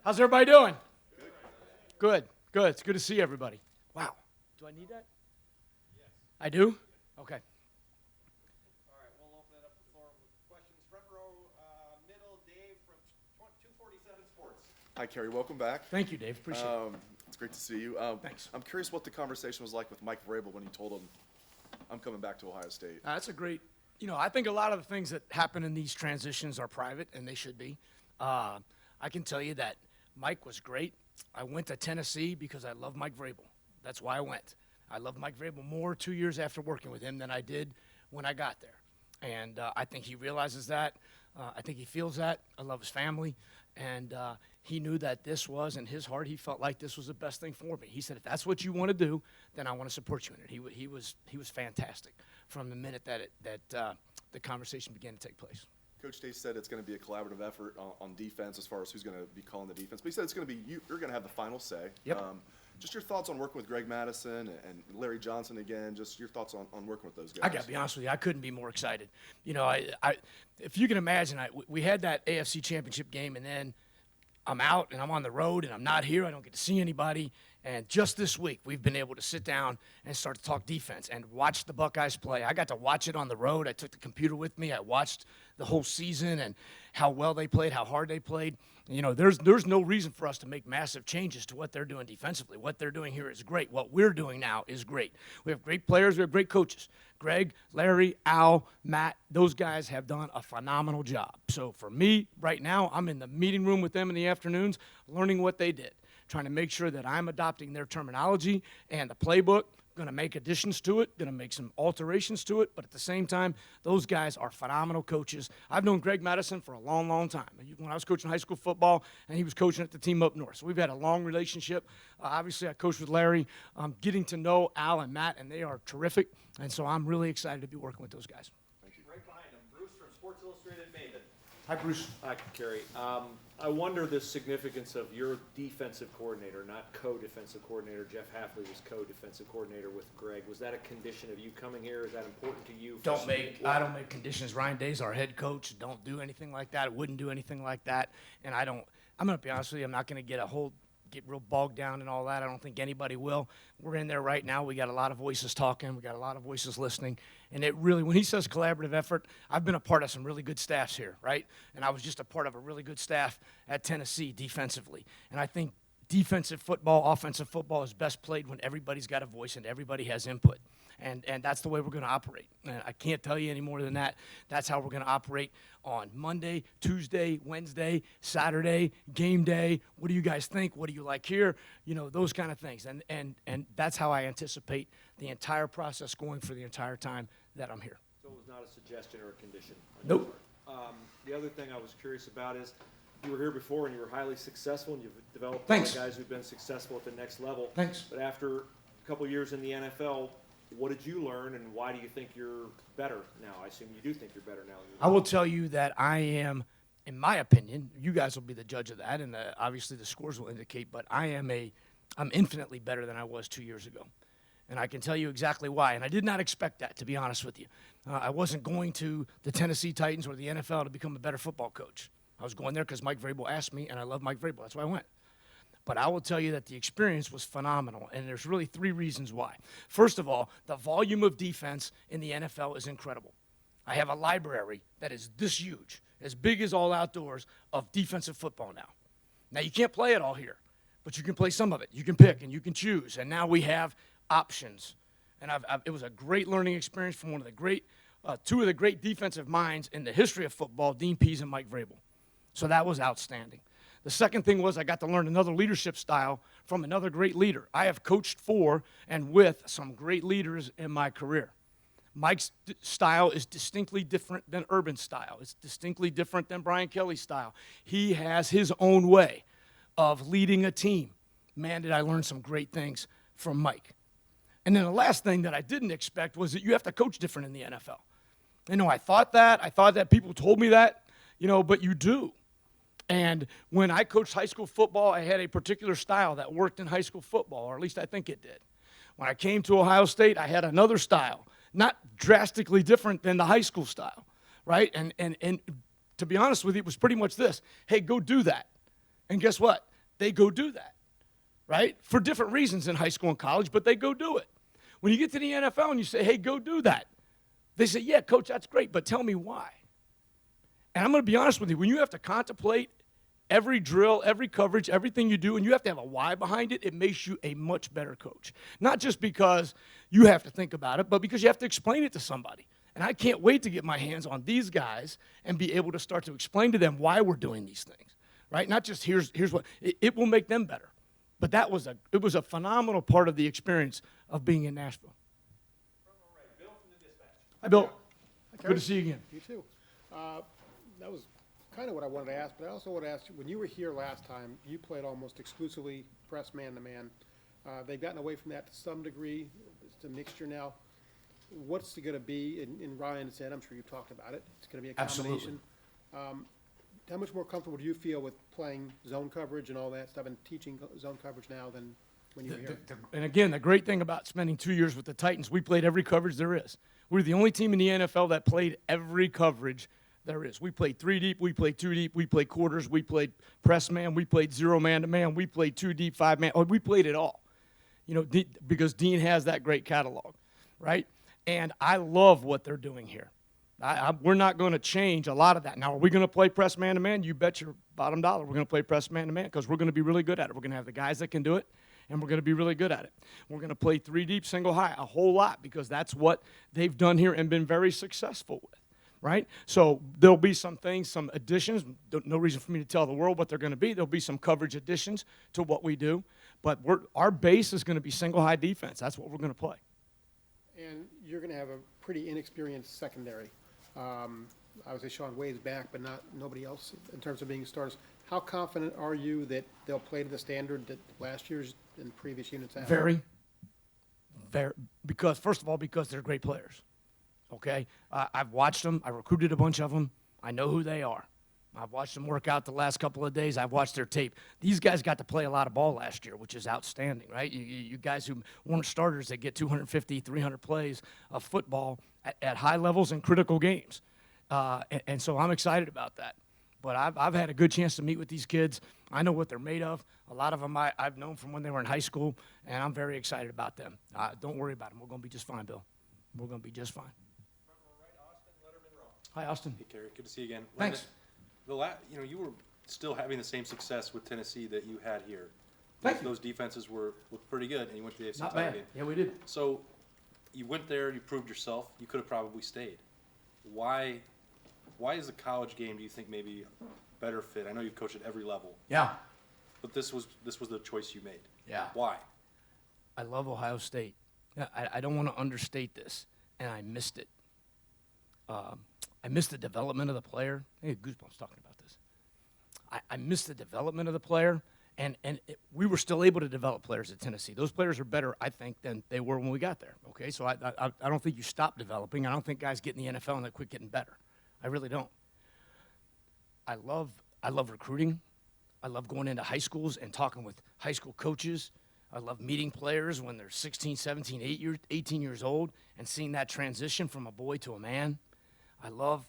How's everybody doing? Good, good. It's good to see everybody. Wow. Do I need that? Yes. I do? Okay. All right, we'll open it up to the floor with questions. Front row, middle, Dave from 247 Sports. Hi, Kerry. Welcome back. Thank you, Dave. Appreciate it. It's great to see you. Thanks. I'm curious what the conversation was like with Mike Vrabel when you told him, I'm coming back to Ohio State. That's a great, I think a lot of the things that happen in these transitions are private, and they should be. I can tell you that Mike was great. I went to Tennessee because I love Mike Vrabel. That's why I went. I love Mike Vrabel more 2 years after working with him than I did when I got there. And I think he realizes that. I think he feels that. I love his family. And he knew that this was, in his heart, he felt like this was the best thing for me. He said, if that's what you want to do, then I want to support you in it. He was fantastic from the minute that the conversation began to take place. Coach Day said it's going to be a collaborative effort on defense as far as who's going to be calling the defense. But he said it's going to be you're going to have the final say. Yep. Just your thoughts on working with Greg Madison and Larry Johnson again. Just your thoughts on working with those guys. I got to be honest with you. I couldn't be more excited. If you can imagine, we had that AFC Championship game, and then I'm out and I'm on the road and I'm not here. I don't get to see anybody. And just this week, we've been able to sit down and start to talk defense and watch the Buckeyes play. I got to watch it on the road. I took the computer with me. I watched the whole season and how well they played, how hard they played. There's no reason for us to make massive changes to what they're doing defensively. What they're doing here is great. What we're doing now is great. We have great players. We have great coaches. Greg, Larry, Al, Matt, those guys have done a phenomenal job. So for me, right now, I'm in the meeting room with them in the afternoons learning what they did, trying to make sure that I'm adopting their terminology and the playbook, going to make additions to it, going to make some alterations to it, but at the same time, those guys are phenomenal coaches. I've known Greg Madison for a long, long time. When I was coaching high school football, and he was coaching at the team up north. So we've had a long relationship. Obviously, I coached with Larry, getting to know Al and Matt, and they are terrific. And so I'm really excited to be working with those guys. Thank you. Right behind him, Bruce from Sports Illustrated Maven. Hi, Bruce. Hi, Kerry. I wonder the significance of your defensive coordinator, not co-defensive coordinator. Jeff Hafley was co-defensive coordinator with Greg. Was that a condition of you coming here? Is that important to you? I don't make conditions. Ryan Day's our head coach. Don't do anything like that. I wouldn't do anything like that. And I'm going to be honest with you, I'm not going to get real bogged down and all that. I don't think anybody will. We're in there right now. We got a lot of voices talking. We got a lot of voices listening. And it really, when he says collaborative effort, I've been a part of some really good staffs here, right? And I was just a part of a really good staff at Tennessee defensively. And I think defensive football, offensive football is best played when everybody's got a voice and everybody has input. And that's the way we're going to operate. And I can't tell you any more than that. That's how we're going to operate on Monday, Tuesday, Wednesday, Saturday, game day. What do you guys think? What do you like here? Those kind of things. And that's how I anticipate the entire process going for the entire time that I'm here. So it was not a suggestion or a condition? Nope. The other thing I was curious about is you were here before and you were highly successful and you've developed Thanks. guys who've been successful at the next level. Thanks. But after a couple of years in the NFL, what did you learn, and why do you think you're better now? I assume you do think you're better now. I will tell you that I am, in my opinion, you guys will be the judge of that, and obviously the scores will indicate, but I'm infinitely better than I was 2 years ago. And I can tell you exactly why. And I did not expect that, to be honest with you. I wasn't going to the Tennessee Titans or the NFL to become a better football coach. I was going there because Mike Vrabel asked me, and I love Mike Vrabel. That's why I went. But I will tell you that the experience was phenomenal, and there's really three reasons why. First of all, the volume of defense in the NFL is incredible. I have a library that is this huge, as big as all outdoors, of defensive football now. Now, you can't play it all here, but you can play some of it. You can pick and you can choose, and now we have options. And it was a great learning experience from one of the great, two of the great defensive minds in the history of football, Dean Pease and Mike Vrabel. So that was outstanding. The second thing was I got to learn another leadership style from another great leader. I have coached for and with some great leaders in my career. Mike's style is distinctly different than Urban's style. It's distinctly different than Brian Kelly's style. He has his own way of leading a team. Man, did I learn some great things from Mike. And then the last thing that I didn't expect was that you have to coach different in the NFL. I thought that people told me that, but you do. And when I coached high school football, I had a particular style that worked in high school football, or at least I think it did. When I came to Ohio State, I had another style, not drastically different than the high school style, right? And to be honest with you, it was pretty much this. Hey, go do that. And guess what? they go do that, right? For different reasons in high school and college, but they go do it. When you get to the NFL and you say, hey, go do that, they say, yeah, coach, that's great, but tell me why. And I'm going to be honest with you, when you have to contemplate every drill, every coverage, everything you do, and you have to have a why behind it, it makes you a much better coach. Not just because you have to think about it, but because you have to explain it to somebody. And I can't wait to get my hands on these guys and be able to start to explain to them why we're doing these things, right? Not just here's what it will make them better. But it was a phenomenal part of the experience of being in Nashville. Bill from the Dispatch. Hi, Bill. Good to see you again. You too. That was kind of what I wanted to ask, but I also want to ask you, when you were here last time, you played almost exclusively press man-to-man. They've gotten away from that to some degree. It's a mixture now. What's it going to be? And Ryan said, I'm sure you talked about it. It's going to be a combination. Absolutely. How much more comfortable do you feel with playing zone coverage and all that stuff and teaching zone coverage now than when you were here? And again, the great thing about spending 2 years with the Titans, we played every coverage there is. We're the only team in the NFL that played every coverage there is. We played 3 deep, we played 2 deep, we played quarters, we played press man, we played 0 man-to-man, we played 2 deep, 5 man. We played it all, because Dean has that great catalog, right? And I love what they're doing here. We're not going to change a lot of that. Now, are we going to play press man-to-man? You bet your bottom dollar we're going to play press man-to-man because we're going to be really good at it. We're going to have the guys that can do it, and we're going to be really good at it. We're going to play 3 deep, single high a whole lot because that's what they've done here and been very successful with, right? So there'll be some things, some additions. No reason for me to tell the world what they're going to be. There'll be some coverage additions to what we do, but our base is going to be single high defense. That's what we're going to play. And you're going to have a pretty inexperienced secondary. Obviously, Sean Wade's back, but nobody else in terms of being starters. How confident are you that they'll play to the standard that last year's and previous units have? Very. Because, first of all, because they're great players. Okay? I've watched them. I recruited a bunch of them. I know who they are. I've watched them work out the last couple of days. I've watched their tape. These guys got to play a lot of ball last year, which is outstanding, right? You guys who weren't starters, they get 250, 300 plays of football at high levels in critical games. And so I'm excited about that. But I've had a good chance to meet with these kids. I know what they're made of. A lot of them I've known from when they were in high school, and I'm very excited about them. Don't worry about them. We're going to be just fine, Bill. We're going to be just fine. Front row right, Austin Letterman Rowe. Hi, Austin. Hey, Kerry, good to see you again. Thanks. You were still having the same success with Tennessee that you had here. Thank you. Those defenses looked pretty good, and you went to the AFC Not title bad. game. Yeah, we did. So you went there, you proved yourself. You could have probably stayed. Why is the college game, do you think, maybe a better fit? I know you've coached at every level, Yeah. but this was the choice you made. Yeah. Why? I love Ohio State. I don't want to understate this, and I missed it. I missed the development of the player. I get goosebumps talking about this. I missed the development of the player, and we were still able to develop players at Tennessee. Those players are better, I think, than they were when we got there. Okay, so I don't think you stop developing. I don't think guys get in the NFL and they quit getting better. I really don't. I love recruiting. I love going into high schools and talking with high school coaches. I love meeting players when they're 16, 17, 18 years old and seeing that transition from a boy to a man. I love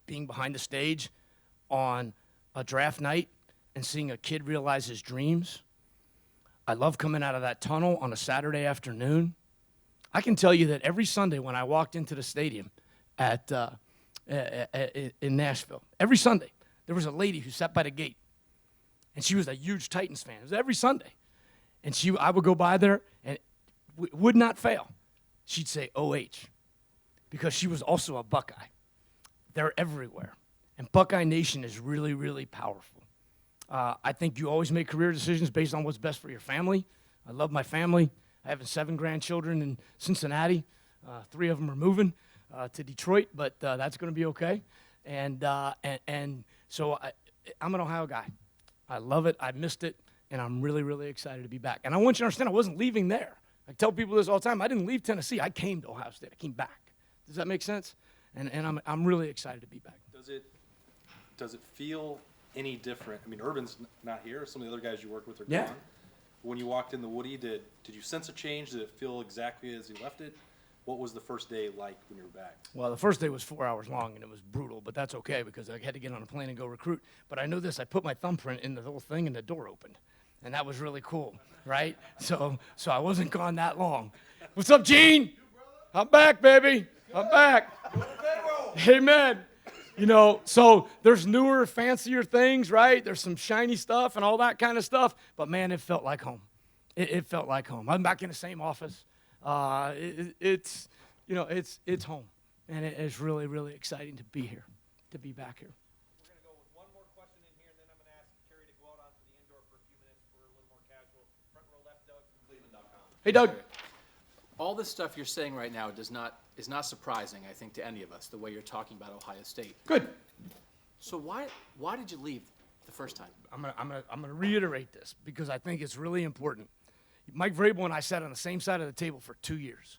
being behind the stage on a draft night and seeing a kid realize his dreams. I love coming out of that tunnel on a Saturday afternoon. I can tell you that every Sunday when I walked into the stadium in Nashville, every Sunday, there was a lady who sat by the gate, and she was a huge Titans fan. It was every Sunday. And I would go by there, and would not fail. She'd say OH, because she was also a Buckeye. They're everywhere. And Buckeye Nation is really, really powerful. I think you always make career decisions based on what's best for your family. I love my family. I have 7 grandchildren in Cincinnati. 3 of them are moving to Detroit, but that's going to be okay. And so I'm an Ohio guy. I love it. I missed it, and I'm really, really excited to be back. And I want you to understand, I wasn't leaving there. I tell people this all the time. I didn't leave Tennessee. I came to Ohio State. I came back. Does that make sense? And I'm really excited to be back. Does it feel any different? I mean, Urban's not here. Some of the other guys you worked with are Yeah. gone. When you walked in the Woody, did you sense a change? Did it feel exactly as you left it? What was the first day like when you were back? Well, the first day was 4 hours long, and it was brutal, but that's okay because I had to get on a plane and go recruit. But I know this, I put my thumbprint in the little thing, and the door opened, and that was really cool, right? So I wasn't gone that long. What's up, Gene? I'm back, baby. I'm back. Amen. You know, so there's newer, fancier things, right? There's some shiny stuff and all that kind of stuff, but man, it felt like home. It felt like home. I'm back in the same office. It's home, and it's really, really exciting to be here, to be back here. We're going to go with one more question in here, and then I'm going to ask Kerry to go out onto the indoor for a few minutes for a little more casual. Front row left, Doug from Cleveland.com. Hey, Doug. All this stuff you're saying right now is not surprising, I think, to any of us, the way you're talking about Ohio State. Good. So why did you leave the first time? I'm gonna reiterate this because I think it's really important. Mike Vrabel and I sat on the same side of the table for 2 years,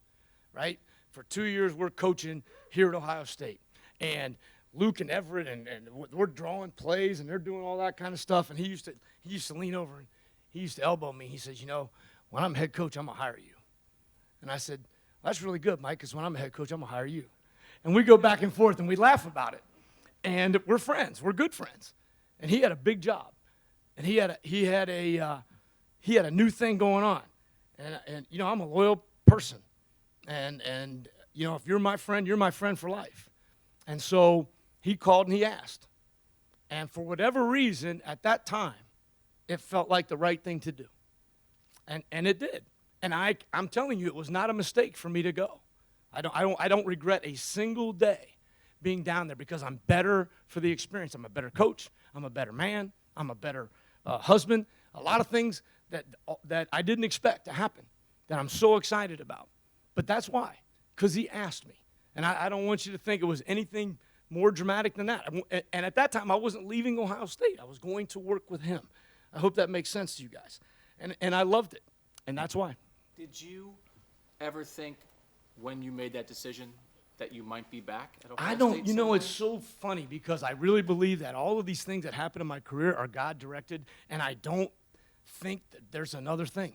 right? For 2 years, we're coaching here at Ohio State. And Luke and Everett, and we're drawing plays, and they're doing all that kind of stuff. And he used to lean over, and he used to elbow me. He says, when I'm head coach, I'm going to hire you. And I said, well, that's really good, Mike, because when I'm a head coach, I'm going to hire you. And we go back and forth, and we laugh about it. And we're friends. We're good friends. And he had a big job. And he had a new thing going on. And I'm a loyal person. And if you're my friend for life. And so he called and he asked. And for whatever reason, at that time, it felt like the right thing to do. And it did. And I'm telling you, it was not a mistake for me to go. I don't regret a single day being down there because I'm better for the experience. I'm a better coach. I'm a better man. I'm a better husband. A lot of things that I didn't expect to happen that I'm so excited about. But that's why, because he asked me. And I don't want you to think it was anything more dramatic than that. And at that time, I wasn't leaving Ohio State. I was going to work with him. I hope that makes sense to you guys. And I loved it. And that's why. Did you ever think when you made that decision that you might be back at Ohio I State don't, someday? it's so funny because I really believe that all of these things that happen in my career are God-directed, and I don't think that there's another thing.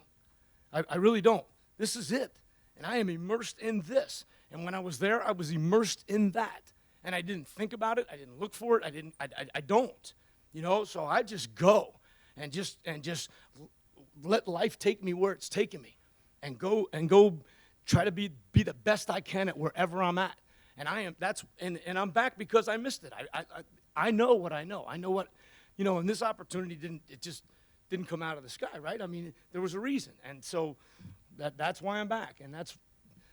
I really don't. This is it. And I am immersed in this. And when I was there, I was immersed in that. And I didn't think about it. I didn't look for it. I don't. So I just go and just let life take me where it's taking me and go try to be the best I can at wherever I'm at. And I'm back because I missed it. I know what I know. I know what, and this opportunity didn't come out of the sky, right? I mean, there was a reason. And so that's why I'm back. And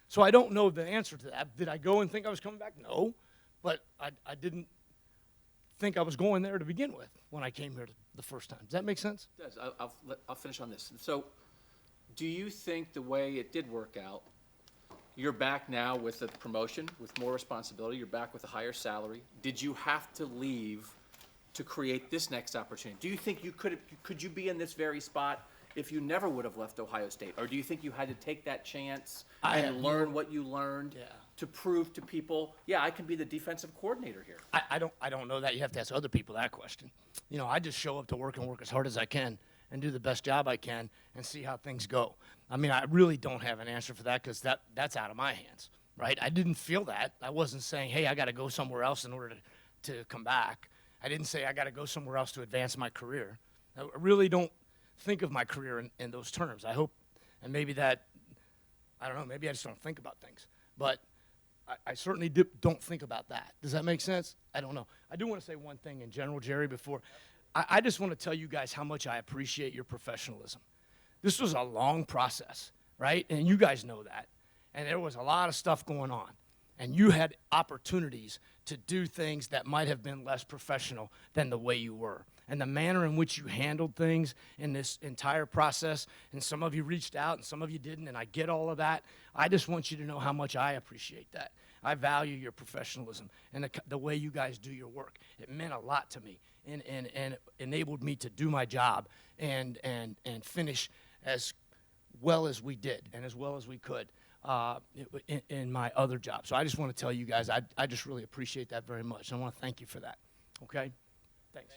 so I don't know the answer to that. Did I go and think I was coming back? No. But I didn't think I was going there to begin with when I came here the first time. Does that make sense? It does. I'll finish on this. So do you think the way it did work out, you're back now with a promotion, with more responsibility, you're back with a higher salary. Did you have to leave to create this next opportunity? Do you think could you be in this very spot if you never would have left Ohio State? Or do you think you had to take that chance and learn what you learned to prove to people, I can be the defensive coordinator here? I don't know that. You have to ask other people that question. I just show up to work and work as hard as I can and do the best job I can and see how things go. I mean, I really don't have an answer for that because that's out of my hands, right? I didn't feel that. I wasn't saying, hey, I got to go somewhere else in order to come back. I didn't say I got to go somewhere else to advance my career. I really don't think of my career in those terms. I hope, and maybe that, I don't know, maybe I just don't think about things. But I certainly don't think about that. Does that make sense? I don't know. I do want to say one thing in general, Jerry, before. I just want to tell you guys how much I appreciate your professionalism. This was a long process, right? And you guys know that. And there was a lot of stuff going on. And you had opportunities to do things that might have been less professional than the way you were. And the manner in which you handled things in this entire process, and some of you reached out and some of you didn't, and I get all of that. I just want you to know how much I appreciate that. I value your professionalism and the way you guys do your work. It meant a lot to me and enabled me to do my job and finish as well as we did and as well as we could in my other job. So I just want to tell you guys, I just really appreciate that very much. And I want to thank you for that. Okay? Thanks.